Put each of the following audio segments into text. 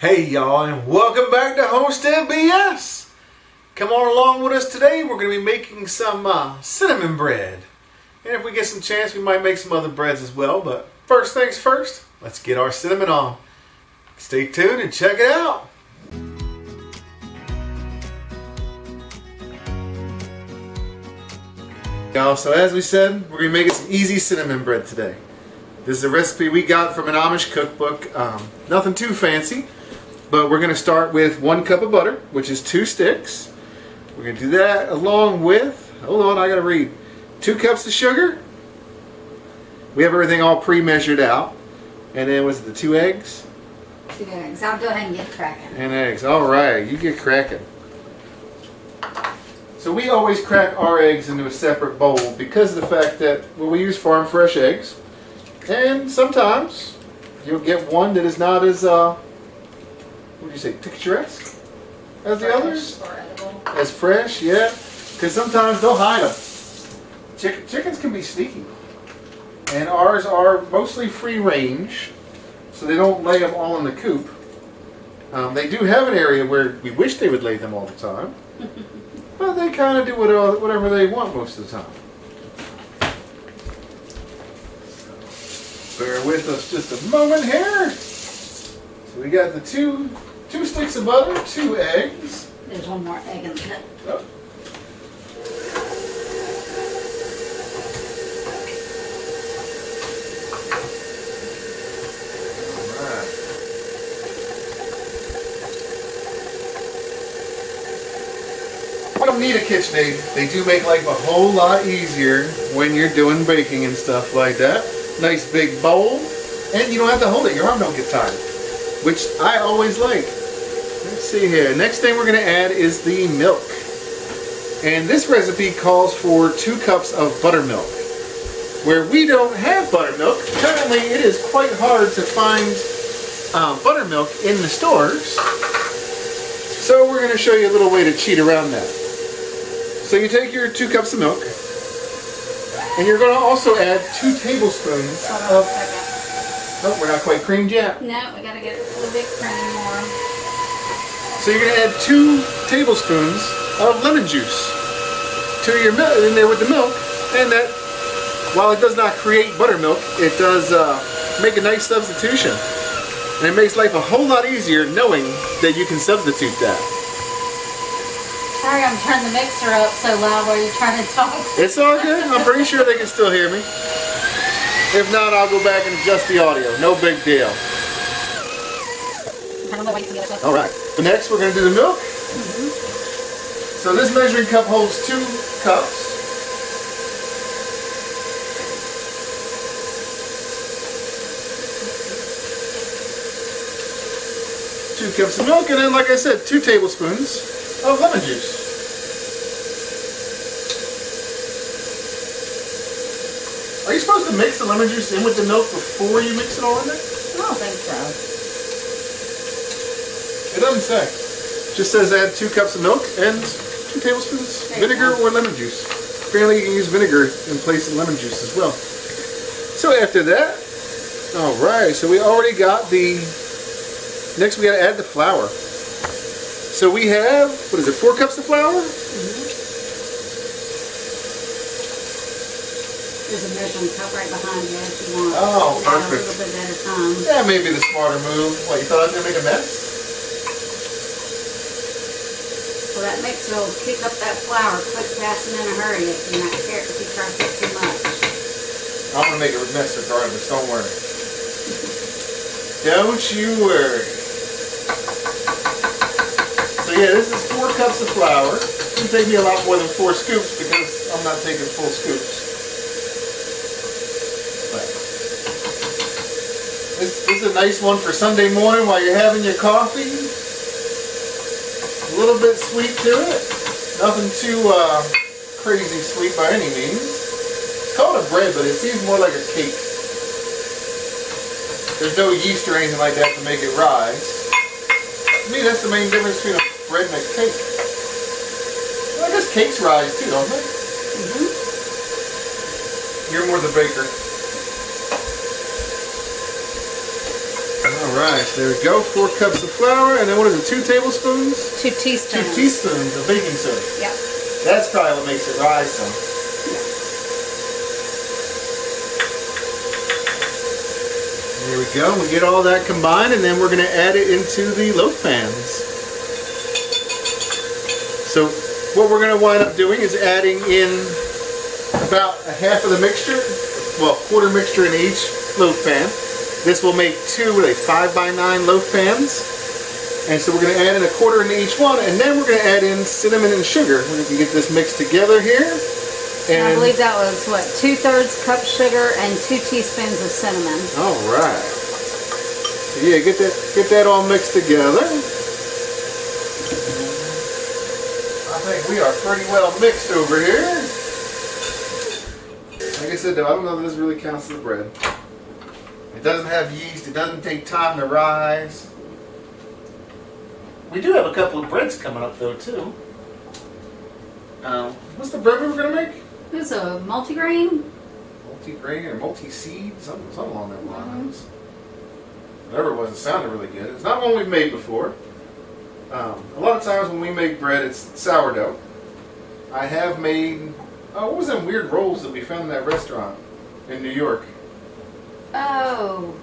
Hey y'all, and welcome back to Homestead BS. Come on along with us today. We're going to be making some cinnamon bread. And if we get some chance, we might make some other breads as well. But first things first, let's get our cinnamon on. Stay tuned and check it out. Y'all, so as we said, we're going to be making some easy cinnamon bread today. This is a recipe we got from an Amish cookbook. Nothing too fancy. But we're going to start with 1 cup of butter, which is 2 sticks. We're going to do that along with, hold on, I got to read, 2 cups of sugar. We have everything all pre-measured out. And then was it the 2 eggs? 2 eggs. I'll go ahead and get cracking. And eggs. All right, you get cracking. So we always crack our eggs into a separate bowl because of the fact that we use farm fresh eggs. And sometimes you'll get one that is not as what do you say, picturesque as the others? As fresh, yeah. Because sometimes they'll hide them. Chickens can be sneaky. And ours are mostly free range, so they don't lay them all in the coop. They do have an area where we wish they would lay them all the time. But they kind of do whatever they want most of the time. Bear with us just a moment here. So we got the two sticks of butter, 2 eggs. There's one more egg in the cup. Oh. Alright. You don't need a KitchenAid. They do make life a whole lot easier when you're doing baking and stuff like that. Nice big bowl, and you don't have to hold it. Your arm don't get tired, which I always like. Let's see here. Next thing we're going to add is the milk. And this recipe calls for 2 cups of buttermilk. Where we don't have buttermilk, currently it is quite hard to find buttermilk in the stores. So we're going to show you a little way to cheat around that. So you take your 2 cups of milk, and you're going to also add 2 tablespoons of... Oh, we're not quite creamed yet. No, we gotta get a little bit cream more. So you're going to add 2 tablespoons of lemon juice to your milk in there with the milk, and that, while it does not create buttermilk, it does make a nice substitution. And it makes life a whole lot easier knowing that you can substitute that. Sorry, I'm turning the mixer up so loud while you're trying to talk. It's all good. I'm pretty sure they can still hear me. If not, I'll go back and adjust the audio. No big deal. All right. So next, we're going to do the milk. So this measuring cup holds 2 cups. Two cups of milk, and then, like I said, 2 tablespoons of lemon juice. Are you supposed to mix the lemon juice in with the milk before you mix it all in there? I don't think so. It doesn't say. It just says add 2 cups of milk and 2 tablespoons vinegar or lemon juice. Apparently you can use vinegar in place of lemon juice as well. So after that, alright, so we already got the... Next we got to add the flour. So we have, what is it, 4 cups of flour? There's a measuring cup right behind you if you want. Oh, perfect. A little bit at a time. That may be the smarter move. What, you thought I was going to make a mess? Well, that mixer will kick up that flour quick, fast, and in a hurry if you're not careful, if you try to put too much. I'm going to make a mess regardless, don't worry. Don't you worry. So yeah, this is 4 cups of flour. It's going to take me a lot more than 4 scoops because I'm not taking full scoops. This is a nice one for Sunday morning while you're having your coffee. A little bit sweet to it. Nothing too crazy sweet by any means. It's called a bread, but it seems more like a cake. There's no yeast or anything like that to make it rise. To me, that's the main difference between a bread and a cake. Well, I guess cakes rise too, don't they? You're more the baker. Alright, so there we go. 4 cups of flour, and then what is it, 2 tablespoons? 2 teaspoons. 2 teaspoons of baking soda. Yep. That's probably what makes it rise some. There we go. We get all that combined, and then we're going to add it into the loaf pans. So what we're going to wind up doing is adding in about a half of the mixture, well, quarter mixture in each loaf pan. This will make 2 5x9 loaf pans. And so we're going to add in a quarter into each one, and then we're going to add in cinnamon and sugar. We're going to get this mixed together here. And I believe that was, what, 2/3 cup sugar and 2 teaspoons of cinnamon. All right. So yeah, get that all mixed together. I think we are pretty well mixed over here. Like I said, though, I don't know that this really counts as bread. It doesn't have yeast. It doesn't take time to rise. We do have a couple of breads coming up, though, too. What's the bread we were going to make? It was a multigrain. Multi-grain or multi-seed? Something along that lines. Whatever it was, it sounded really good. It's not one we've made before. A lot of times when we make bread, it's sourdough. I have made... what was them weird rolls that we found in that restaurant in New York? Oh.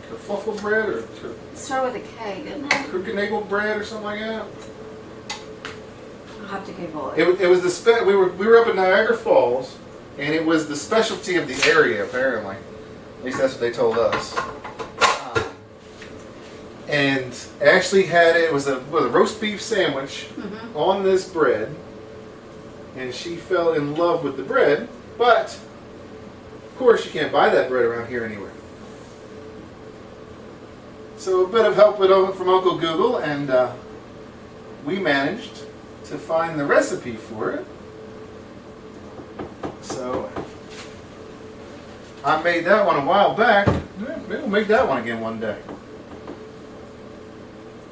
Kerfuffle bread or... It started with a K, didn't it? Krukenagel bread or something like that? I'll have to Google it. It was the we were up in Niagara Falls, and it was the specialty of the area apparently. At least that's what they told us. And actually had it was a roast beef sandwich on this bread, and she fell in love with the bread. But of course, you can't buy that bread around here anywhere. So a bit of help from Uncle Google, and we managed to find the recipe for it. So I made that one a while back. Maybe we'll make that one again one day.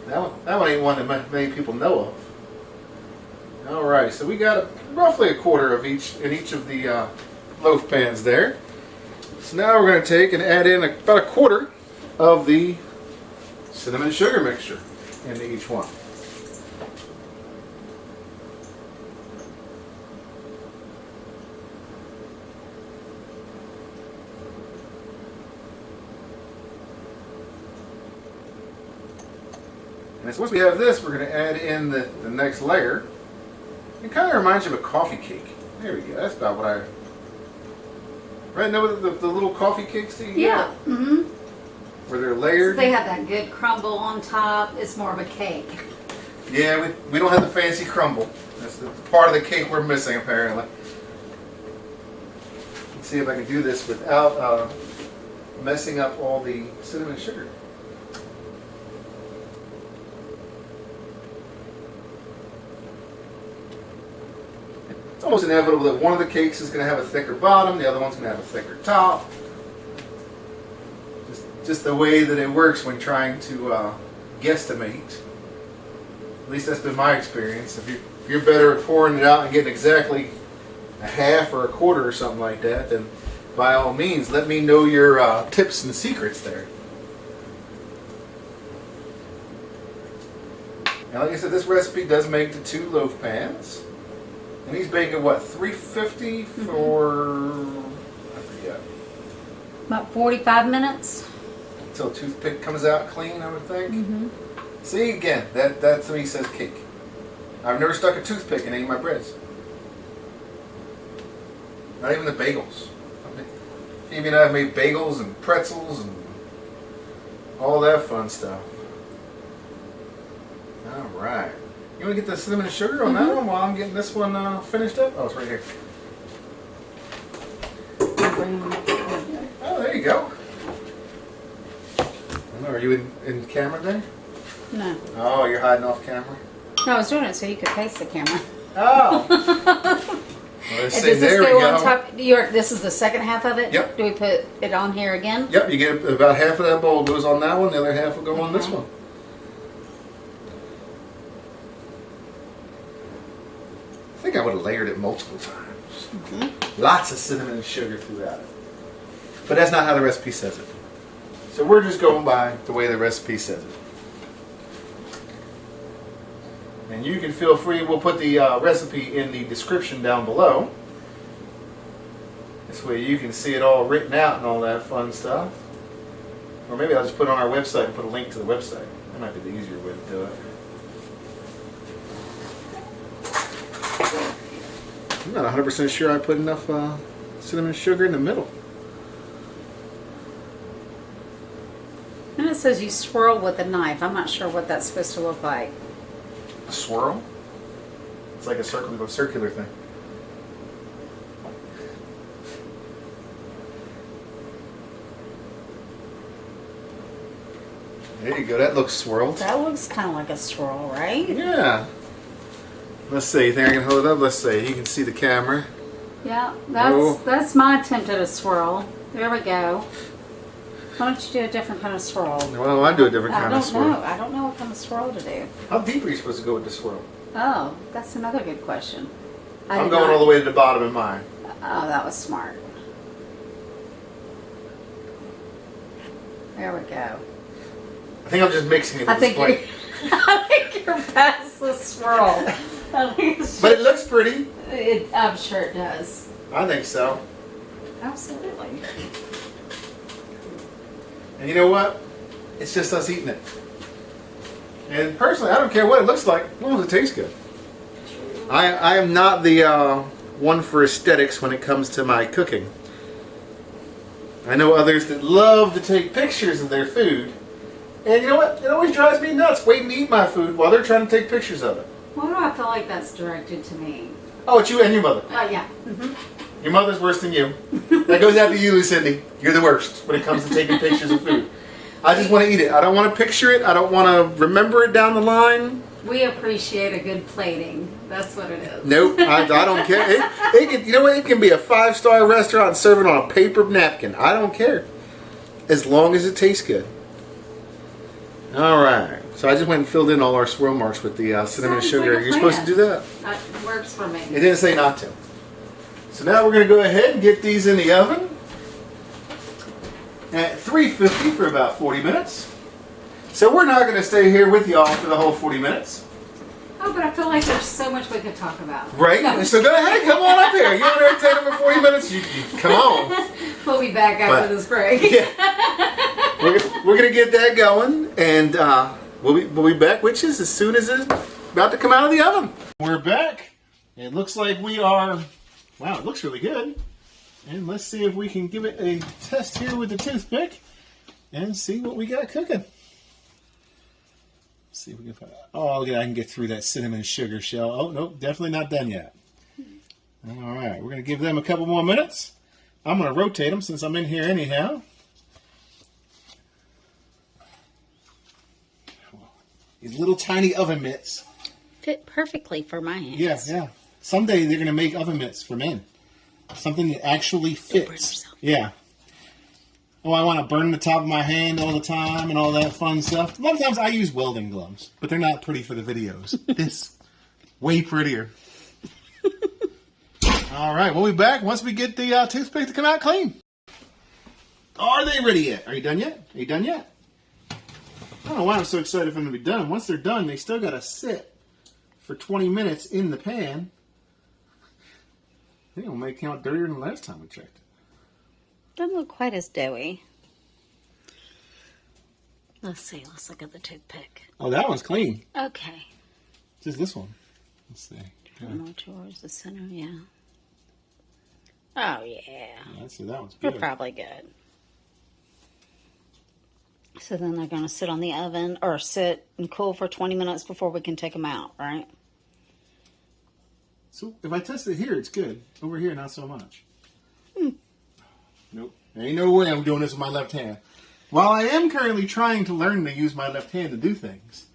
That one ain't one that many people know of. Alrighty, so we got roughly a quarter of each in each of the loaf pans there. So now we're going to take and add in about a quarter of the cinnamon and sugar mixture into each one. And so once we have this, we're going to add in the next layer. It kind of reminds you of a coffee cake. There we go. That's about what I... Right, know the little coffee cakes that you get? Mm-hmm. Where they're layered? So they have that good crumble on top. It's more of a cake. Yeah, we don't have the fancy crumble. That's the part of the cake we're missing, apparently. Let's see if I can do this without messing up all the cinnamon and sugar. It's almost inevitable that one of the cakes is going to have a thicker bottom, the other one's going to have a thicker top. Just the way that it works when trying to guesstimate. At least that's been my experience. If you're better at pouring it out and getting exactly a half or a quarter or something like that, then by all means, let me know your tips and secrets there. Now, like I said, this recipe does make the 2 loaf pans. And he's baking, what, 350 for, I forget. About 45 minutes. Until a toothpick comes out clean, I would think. See, again, that to me says cake. I've never stuck a toothpick in any of my breads. Not even the bagels. Phoebe and I have made bagels and pretzels and all that fun stuff. Alright. You want to get the cinnamon and sugar on that one while I'm getting this one finished up? Oh, it's right here. Oh, there you go. Are you in camera there? No. Oh, you're hiding off camera? No, I was doing it so you could face the camera. Oh. Well, let's see, Does this there we go go. on top? This is the second half of it? Yep. Do we put it on here again? Yep, you get about half of that bowl goes on that one, the other half will go on this one. I think I would have layered it multiple times. Lots of cinnamon and sugar throughout it. But that's not how the recipe says it. So we're just going by the way the recipe says it. And you can feel free, we'll put the recipe in the description down below. This way you can see it all written out and all that fun stuff. Or maybe I'll just put it on our website and put a link to the website. That might be the easier way to do it. I'm not 100% sure I put enough cinnamon sugar in the middle. And it says you swirl with a knife. I'm not sure what that's supposed to look like. A swirl? It's like a circular thing. There you go. That looks swirled. That looks kind of like a swirl, right? Yeah. Let's see. You think I can hold it up? Let's see. You can see the camera. Yeah, Oh. that's my attempt at a swirl. There we go. Why don't you do a different kind of swirl? Well, I do a different kind of swirl. I don't know what kind of swirl to do. How deep are you supposed to go with the swirl? Oh, that's another good question. I'm going all the way to the bottom of mine. Oh, that was smart. There we go. I think I'm just mixing it with the plate. I think you're past the swirl. But it looks pretty. I'm sure it does. I think so. Absolutely. And you know what? It's just us eating it. And personally, I don't care what it looks like, as long as it tastes good. I am not the one for aesthetics when it comes to my cooking. I know others that love to take pictures of their food. And you know what? It always drives me nuts waiting to eat my food while they're trying to take pictures of it. Why do I feel like that's directed to me? Oh, it's you and your mother. Oh, yeah. Mm-hmm. Your mother's worse than you. That goes out to you, Lucindy. You're the worst when it comes to taking pictures of food. I just want to eat it. I don't want to picture it. I don't want to remember it down the line. We appreciate a good plating. That's what it is. Nope, I don't care. It can, you know what? It can be a 5-star restaurant and serve it on a paper napkin. I don't care. As long as it tastes good. All right. So I just went and filled in all our swirl marks with the cinnamon and sugar. Like You're supposed to do that. That works for me. It didn't say not to. So now we're going to go ahead and get these in the oven at 350 for about 40 minutes. So we're not going to stay here with y'all for the whole 40 minutes. Oh, but I feel like there's so much we could talk about. Right? No. So go ahead, come on up here. You want to entertain them for 40 minutes? You come on. We'll be back after this break. Yeah. We're going to get that going, and we'll be back with you as soon as it's about to come out of the oven. We're back. It looks like we are, wow, it looks really good. And let's see if we can give it a test here with the toothpick and see what we got cooking. See if we can find. Oh, look at that. I can get through that cinnamon sugar shell. Oh, nope, definitely not done yet. All right, we're going to give them a couple more minutes. I'm going to rotate them since I'm in here anyhow. These little tiny oven mitts. Fit perfectly for my hands. Yeah, yeah. Someday they're going to make oven mitts for men. Something that actually fits. Yeah. Oh, I want to burn the top of my hand all the time and all that fun stuff. A lot of times I use welding gloves, but they're not pretty for the videos. This, way prettier. All right, we'll be back once we get the toothpick to come out clean. Are they ready yet? Are you done yet? Are you done yet? I don't know why I'm so excited for them to be done. Once they're done, they still got to sit for 20 minutes in the pan. I think it'll make it out dirtier than the last time we checked. Doesn't look quite as doughy. Let's see. Let's look at the toothpick. Oh, that one's clean. Okay. Just this one. Let's see. More towards the center, yeah. Oh, yeah. Let's see, that one's We're good. probably good. So then they're going to sit on the oven or sit and cool for 20 minutes before we can take them out, right? So if I test it here, it's good. Over here, not so much. Nope. There ain't no way I'm doing this with my left hand. While I am currently trying to learn to use my left hand to do things,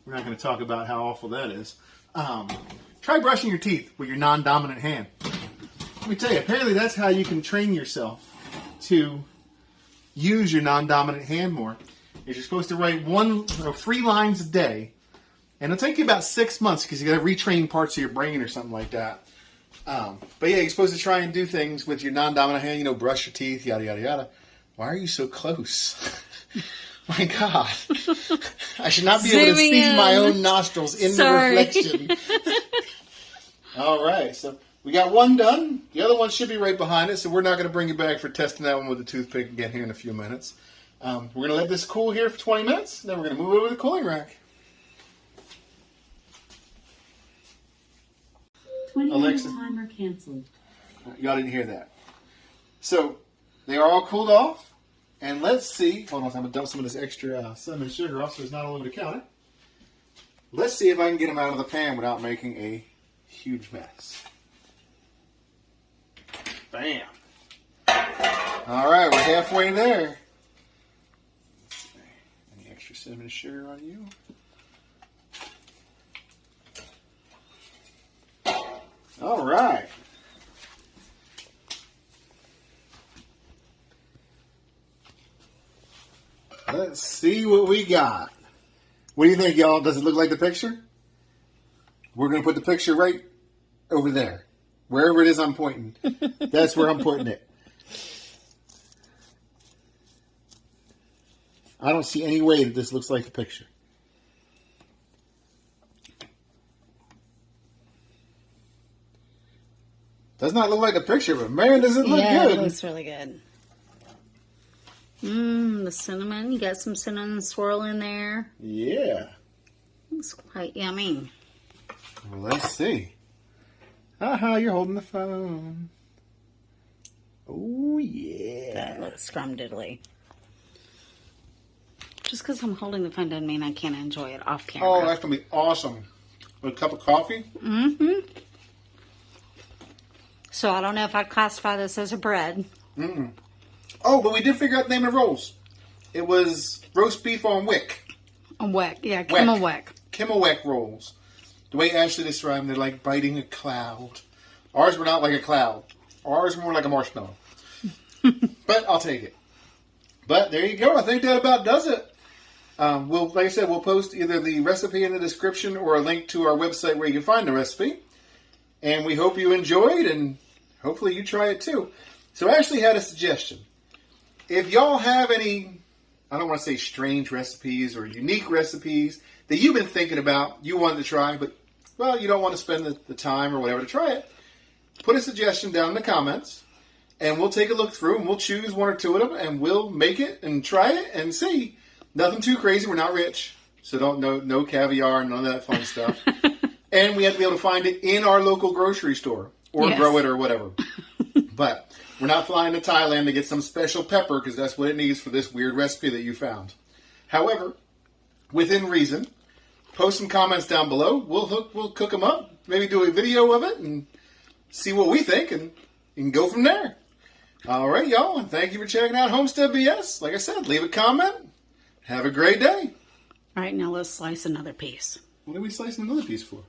we're not going to talk about how awful that is. Try brushing your teeth with your non-dominant hand. Let me tell you, apparently that's how you can train yourself to use your non-dominant hand more. Is you're supposed to write 3 lines a day, and it'll take you about 6 months because you got to retrain parts of your brain or something like that. But yeah, you're supposed to try and do things with your non-dominant hand. You know, brush your teeth, yada yada yada. Why are you so close? My God. I should not be able to Zooming see my in. own nostrils in Sorry. the reflection. All right, so we got one done. The other one should be right behind it, so we're not going to bring you back for testing that one with the toothpick again here in a few minutes. We're going to let this cool here for 20 minutes, then we're going to move over to the cooling rack. 20-minute Alexa. timer canceled. Y'all didn't hear that. So, they are all cooled off. And let's see. Hold on, I'm going to dump some of this extra cinnamon sugar off so it's not all over the counter. Let's see if I can get them out of the pan without making a huge mess. Bam. All right, we're halfway there. Any extra cinnamon sugar on you? All right. Let's see what we got. What do you think, y'all? Does it look like the picture? We're going to put the picture right over there. Wherever it is I'm pointing. That's where I'm putting it. I don't see any way that this looks like the picture. Does not look like the picture, but man, does it look Yeah, good. it looks really good. Mmm, the cinnamon. You got some cinnamon swirl in there. Yeah. Looks quite yummy. Well, let's see. Haha, you're holding the phone. Oh, yeah. That looks scrumdiddly. Just because I'm holding the phone doesn't mean I can't enjoy it off camera. Oh, that's going to be awesome. With a cup of coffee? Mm-hmm. So I don't know if I'd classify this as a bread. Mm-mm. Oh, but we did figure out the name of the rolls. It was roast beef on wick. A weck. Yeah, Kimmelweck. Kimmelweck rolls. The way Ashley described them, they're like biting a cloud. Ours were not like a cloud. Ours were more like a marshmallow. But I'll take it. But there you go. I think that about does it. Like I said, we'll post either the recipe in the description or a link to our website where you can find the recipe. And we hope you enjoyed, and hopefully you try it too. So Ashley had a suggestion. If y'all have any, I don't want to say strange recipes or unique recipes that you've been thinking about, you wanted to try, but, well, you don't want to spend the time or whatever to try it, put a suggestion down in the comments, and we'll take a look through, and we'll choose one or two of them, and we'll make it and try it and see. Nothing too crazy. We're not rich, so no caviar and none of that fun stuff. And we have to be able to find it in our local grocery store or grow it or whatever. But we're not flying to Thailand to get some special pepper because that's what it needs for this weird recipe that you found. However, within reason, post some comments down below. We'll cook them up, maybe do a video of it and see what we think and go from there. All right, y'all, and thank you for checking out Homestead BS. Like I said, leave a comment. Have a great day. All right, now let's slice another piece. What are we slicing another piece for?